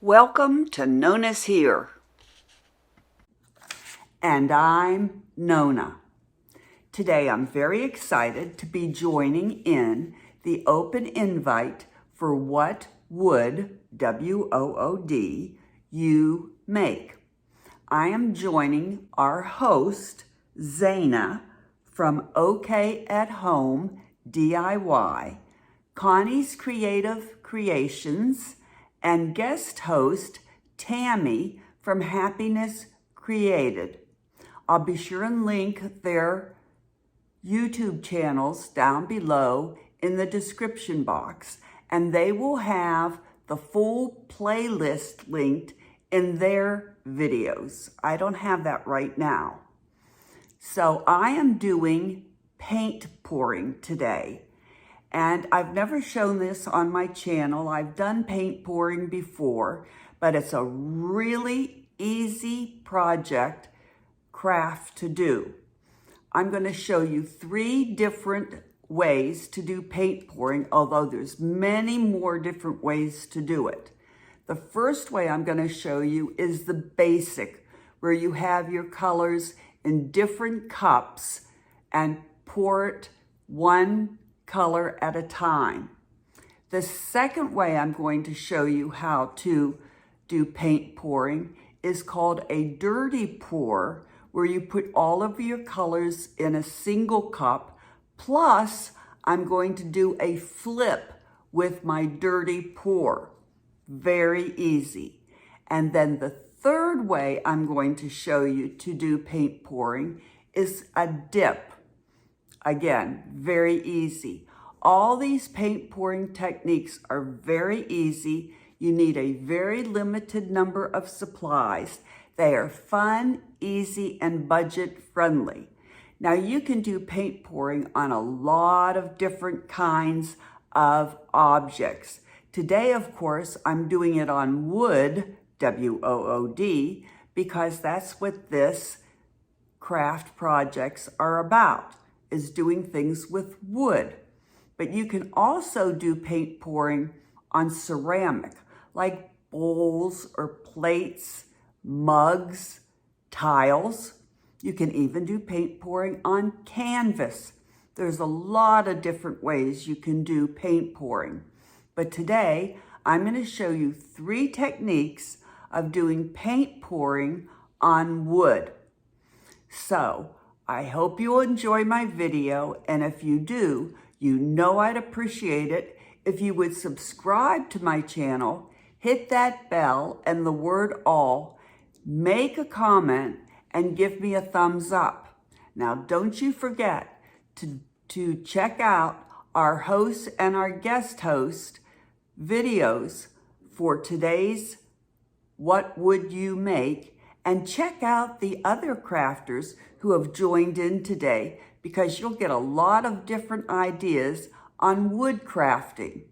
Welcome to Nona's Here. And I'm Nona. Today I'm very excited to be joining in the open invite for What Would, W-O-O-D, You Make. I am joining our host, Zana, from OK at Home DIY, Connie's Creative Creations, and guest host, Tami, from Happiness Created. I'll be sure and link their YouTube channels down below in the description box, and they will have the full playlist linked in their videos. I don't have that right now. So I am doing paint pouring today. And I've never shown this on my channel. I've done paint pouring before, but it's a really easy craft to do. I'm going to show you 3 different ways to do paint pouring, although there's many more different ways to do it. The first way I'm going to show you is the basic, where you have your colors in different cups and pour it one color at a time. The second way I'm going to show you how to do paint pouring is called a dirty pour, where you put all of your colors in a single cup, plus I'm going to do a flip with my dirty pour. Very easy. And then the third way I'm going to show you to do paint pouring is a dip. Again, very easy. All these paint pouring techniques are very easy. You need a very limited number of supplies. They are fun, easy, and budget friendly. Now you can do paint pouring on a lot of different kinds of objects. Today, of course, I'm doing it on wood, W-O-O-D, because that's what this craft projects are about, is doing things with wood. But you can also do paint pouring on ceramic, like bowls or plates, mugs, tiles. You can even do paint pouring on canvas. There's a lot of different ways you can do paint pouring. But today, I'm going to show you 3 techniques of doing paint pouring on wood. So, I hope you will enjoy my video, and if you do, you know I'd appreciate it if you would subscribe to my channel, hit that bell and the word all, make a comment, and give me a thumbs up. Now, don't you forget to check out our host and our guest host videos for today's What Would You Make, and check out the other crafters who have joined in today, because you'll get a lot of different ideas on wood crafting.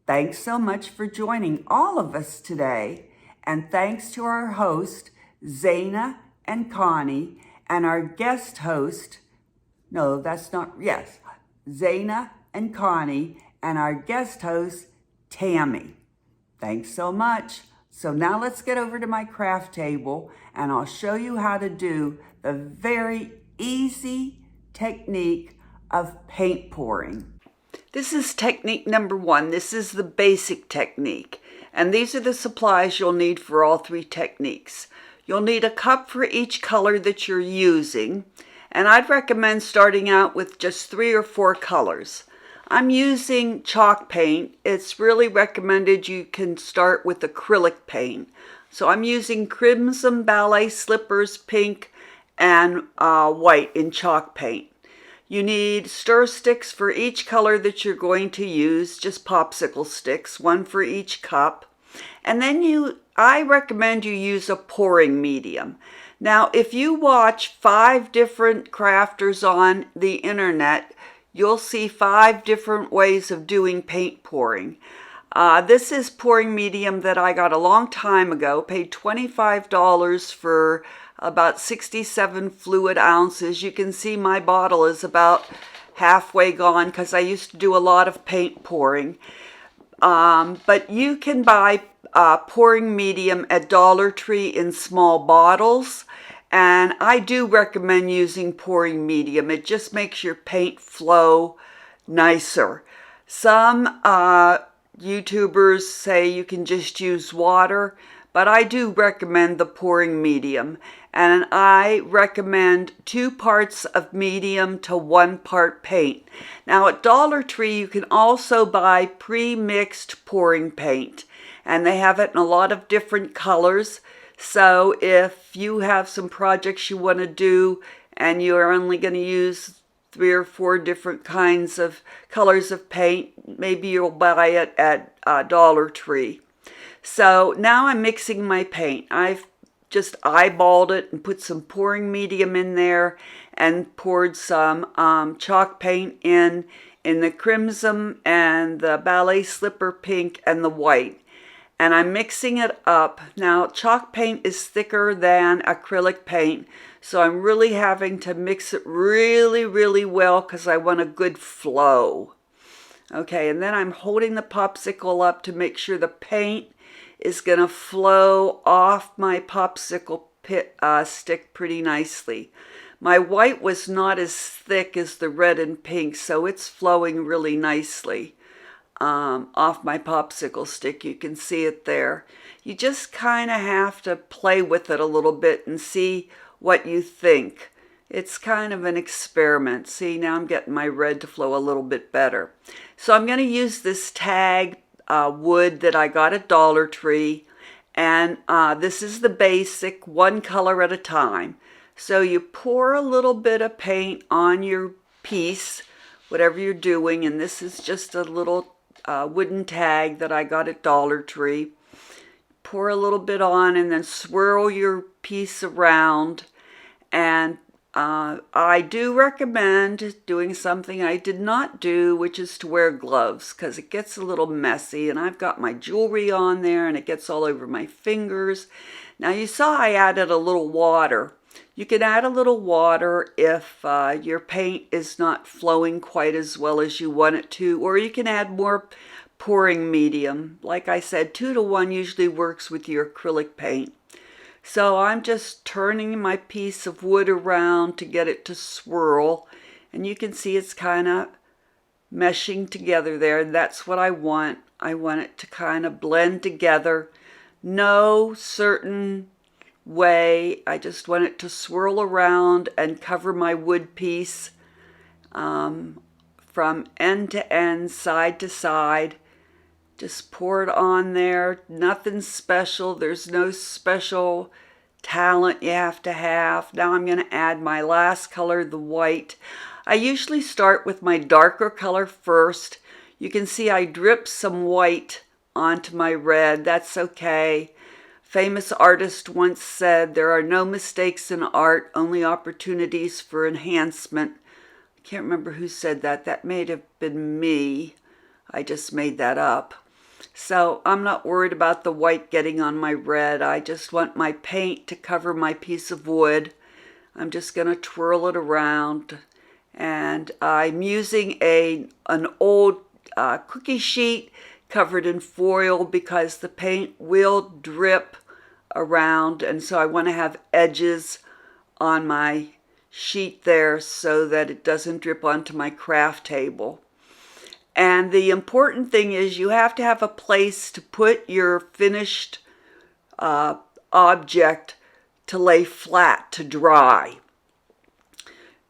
Thanks so much for joining all of us today, and thanks to our host, Zana and Connie, and our guest host, Zana and Connie, and our guest host, Tami. Thanks so much. So now let's get over to my craft table, and I'll show you how to do the very easy technique of paint pouring. This is technique number 1. This is the basic technique. And these are the supplies you'll need for all 3 techniques. You'll need a cup for each color that you're using. And I'd recommend starting out with just 3 or 4 colors. I'm using chalk paint. It's really recommended you can start with acrylic paint. So I'm using Crimson Ballet Slippers Pink and white in chalk paint. You need stir sticks for each color that you're going to use, just popsicle sticks, 1 for each cup. And then I recommend you use a pouring medium. Now, if you watch 5 different crafters on the internet, you'll see 5 different ways of doing paint pouring. This is pouring medium that I got a long time ago, paid $25 for about 67 fluid ounces. You can see my bottle is about halfway gone because I used to do a lot of paint pouring. But you can buy pouring medium at Dollar Tree in small bottles. And I do recommend using pouring medium. It just makes your paint flow nicer. Some YouTubers say you can just use water, but I do recommend the pouring medium. And I recommend 2 parts of medium to 1 part paint. Now at Dollar Tree, you can also buy pre-mixed pouring paint, and they have it in a lot of different colors. So if you have some projects you want to do and you're only going to use 3 or 4 different kinds of colors of paint, maybe you'll buy it at Dollar Tree. So now I'm mixing my paint. I've just eyeballed it and put some pouring medium in there and poured some chalk paint in the crimson and the ballet slipper pink and the white. And I'm mixing it up. Now, chalk paint is thicker than acrylic paint, so I'm really having to mix it really, really well because I want a good flow. Okay, and then I'm holding the popsicle up to make sure the paint is going to flow off my popsicle stick pretty nicely. My white was not as thick as the red and pink, so it's flowing really nicely off my popsicle stick. You can see it there. You just kind of have to play with it a little bit and see what you think. It's kind of an experiment. See, now I'm getting my red to flow a little bit better. So I'm going to use this tag wood that I got at Dollar Tree, and this is the basic 1 color at a time. So you pour a little bit of paint on your piece, whatever you're doing, and this is just a little wooden tag that I got at Dollar Tree. Pour a little bit on and then swirl your piece around. And I do recommend doing something I did not do, which is to wear gloves, because it gets a little messy and I've got my jewelry on there and it gets all over my fingers. Now you saw I added a little water. You can add a little water if your paint is not flowing quite as well as you want it to, or you can add more pouring medium. Like I said, 2 to 1 usually works with your acrylic paint. So I'm just turning my piece of wood around to get it to swirl, and you can see it's kind of meshing together there, and that's what I want. I want it to kind of blend together. No certain way. I just want it to swirl around and cover my wood piece from end to end, side to side. Just pour it on there. Nothing special. There's no special talent you have to have. Now I'm going to add my last color, the white. I usually start with my darker color first. You can see I drip some white onto my red. That's okay. Famous artist once said, "There are no mistakes in art, only opportunities for enhancement." I can't remember who said that. That may have been me. I just made that up. So I'm not worried about the white getting on my red. I just want my paint to cover my piece of wood. I'm just going to twirl it around. And I'm using an old cookie sheet covered in foil because the paint will drip around, and so I want to have edges on my sheet there so that it doesn't drip onto my craft table. And the important thing is you have to have a place to put your finished object to lay flat, to dry.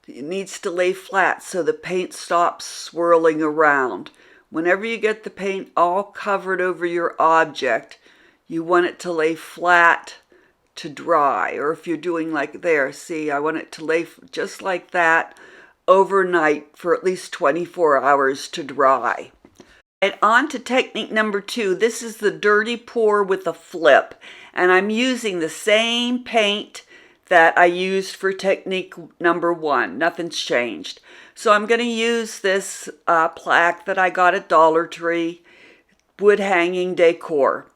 It needs to lay flat so the paint stops swirling around. Whenever you get the paint all covered over your object, you want it to lay flat to dry. Or if you're doing like there, see, I want it to lay just like that overnight for at least 24 hours to dry. And on to technique number 2. This is the dirty pour with a flip. And I'm using the same paint that I used for technique number 1. Nothing's changed. So I'm going to use this plaque that I got at Dollar Tree, wood hanging decor.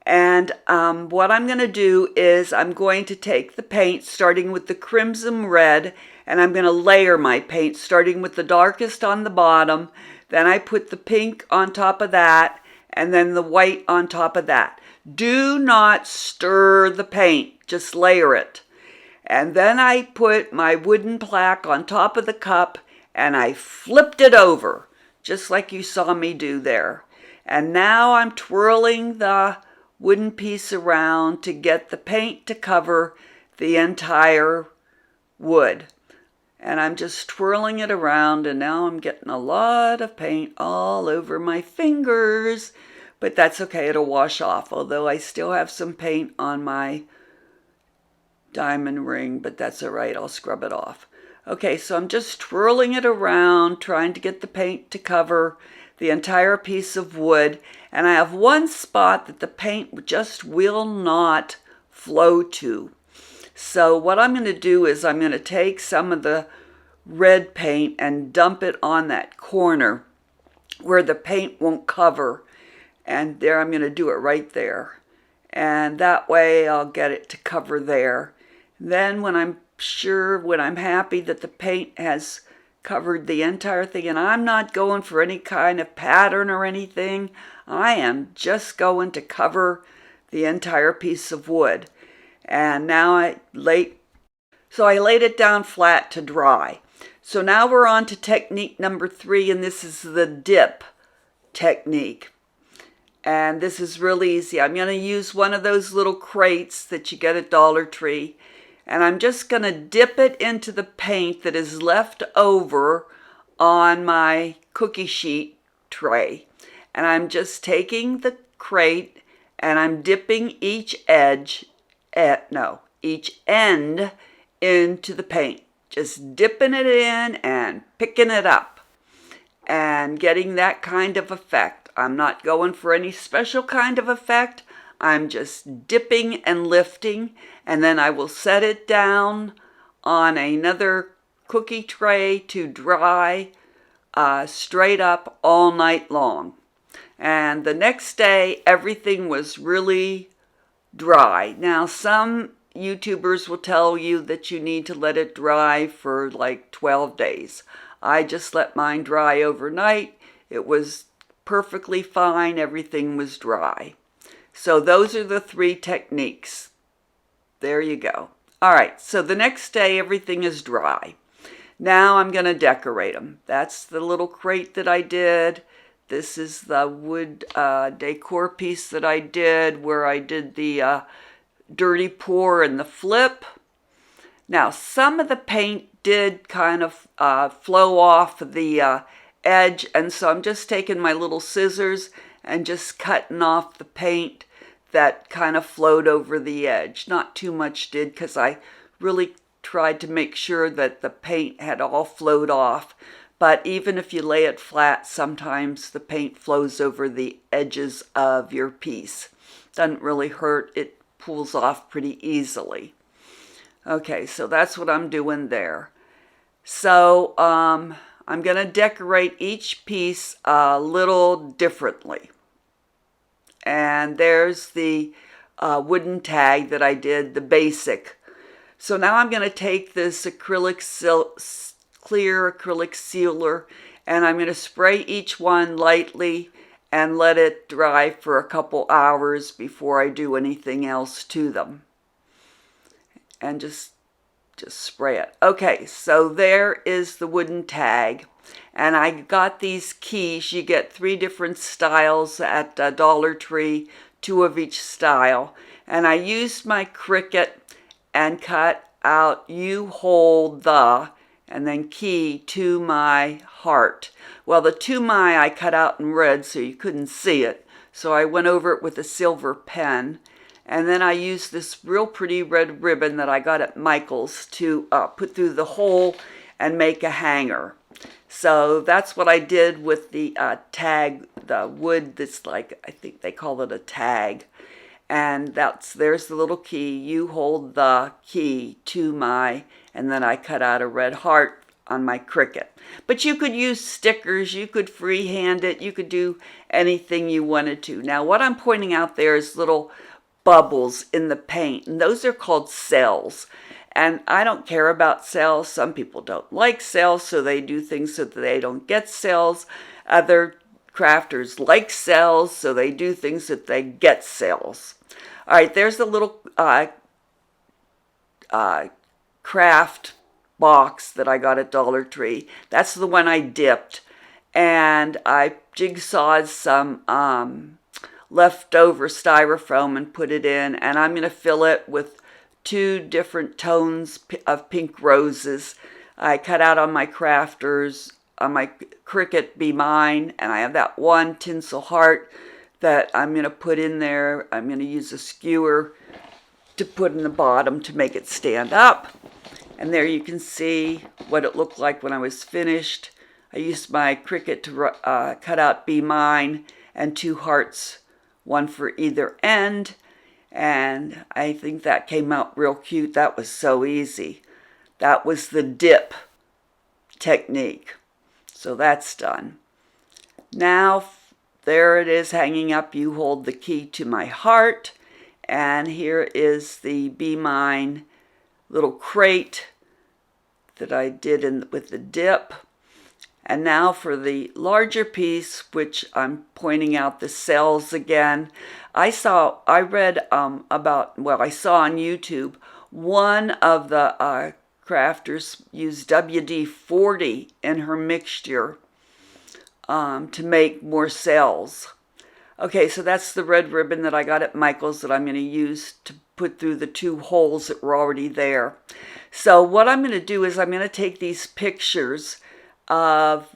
And what I'm going to do is I'm going to take the paint starting with the crimson red, and I'm going to layer my paint starting with the darkest on the bottom. Then I put the pink on top of that, and then the white on top of that. Do not stir the paint, just layer it. And then I put my wooden plaque on top of the cup and I flipped it over, just like you saw me do there. And now I'm twirling the wooden piece around to get the paint to cover the entire wood. And I'm just twirling it around, and now I'm getting a lot of paint all over my fingers. But that's okay, it'll wash off, although I still have some paint on my diamond ring, but that's all right, I'll scrub it off. Okay, so I'm just twirling it around, trying to get the paint to cover the entire piece of wood. And I have one spot that the paint just will not flow to. So what I'm going to do is I'm going to take some of the red paint and dump it on that corner where the paint won't cover. And there, I'm going to do it right there. And that way I'll get it to cover there. Then when I'm happy that the paint has covered the entire thing, and I'm not going for any kind of pattern or anything, I am just going to cover the entire piece of wood. And now I laid it down flat to dry. So now we're on to technique number 3, and this is the dip technique. And this is really easy. I'm going to use one of those little crates that you get at Dollar Tree, and I'm just going to dip it into the paint that is left over on my cookie sheet tray. And I'm just taking the crate and I'm dipping each end into the paint. Just dipping it in and picking it up and getting that kind of effect. I'm not going for any special kind of effect. I'm just dipping and lifting, and then I will set it down on another cookie tray to dry straight up all night long. And the next day, everything was really dry. Now, some YouTubers will tell you that you need to let it dry for like 12 days. I just let mine dry overnight. It was perfectly fine. Everything was dry. So those are the 3 techniques. There you go. All right, so the next day, everything is dry. Now I'm going to decorate them. That's the little crate that I did. This is the wood decor piece that I did, where I did the dirty pour and the flip. Now, some of the paint did kind of flow off the edge, and so I'm just taking my little scissors and just cutting off the paint that kind of flowed over the edge. Not too much did, because I really tried to make sure that the paint had all flowed off. But even if you lay it flat, sometimes the paint flows over the edges of your piece. Doesn't really hurt. It pulls off pretty easily. Okay, so that's what I'm doing there. So I'm going to decorate each piece a little differently. And there's the wooden tag that I did, the basic. So now I'm going to take this clear acrylic sealer, and I'm going to spray each one lightly and let it dry for a couple hours before I do anything else to them. And just spray it. Okay, so there is the wooden tag. And I got these keys. You get 3 different styles at Dollar Tree, 2 of each style. And I used my Cricut and cut out "You Hold the," and then key "to my heart." Well, the "to my" I cut out in red so you couldn't see it. So I went over it with a silver pen. And then I used this real pretty red ribbon that I got at Michael's to put through the hole and make a hanger. So that's what I did with the tag, the wood that's like, I think they call it a tag. And there's the little key. "You hold the key to my," and then I cut out a red heart on my Cricut. But you could use stickers, you could freehand it, you could do anything you wanted to. Now what I'm pointing out there is little bubbles in the paint, and those are called cells. And I don't care about cells. Some people don't like cells, so they do things so that they don't get cells. Other crafters like sales, so they do things that they get sales. All right, there's a little craft box that I got at Dollar Tree. That's the one I dipped. And I jigsawed some leftover styrofoam and put it in. And I'm going to fill it with 2 different tones of pink roses. I cut out on my crafters, on my Cricut Be Mine, and I have that one tinsel heart that I'm going to put in there. I'm going to use a skewer to put in the bottom to make it stand up. And there you can see what it looked like when I was finished. I used my Cricut to cut out Be Mine and 2 hearts, one for either end. And I think that came out real cute. That was so easy. That was the dip technique. So that's done. Now, there it is hanging up. You hold the key to my heart. And here is the Be Mine little crate that I did with the dip. And now for the larger piece, which I'm pointing out the cells again. I saw on YouTube, one of the crafters used WD-40 in her mixture to make more cells. Okay, so that's the red ribbon that I got at Michael's that I'm going to use to put through the 2 holes that were already there. So what I'm going to do is I'm going to take these pictures of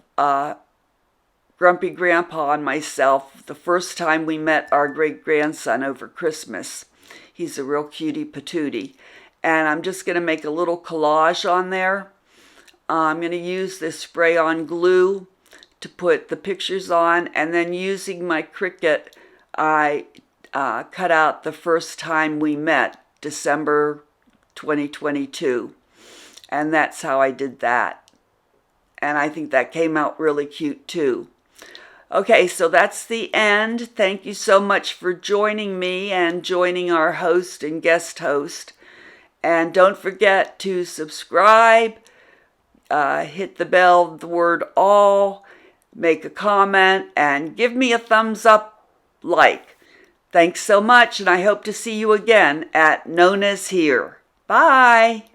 Grumpy Grandpa and myself the first time we met our great-grandson over Christmas. He's a real cutie patootie. And I'm just going to make a little collage on there. I'm going to use this spray-on glue to put the pictures on, and then using my Cricut, I cut out the first time we met, December 2022. And that's how I did that. And I think that came out really cute too. Okay, so that's the end. Thank you so much for joining me and joining our host and guest host. And don't forget to subscribe, hit the bell, the word all, make a comment, and give me a thumbs up, like. Thanks so much, and I hope to see you again at Nona's Here. Bye!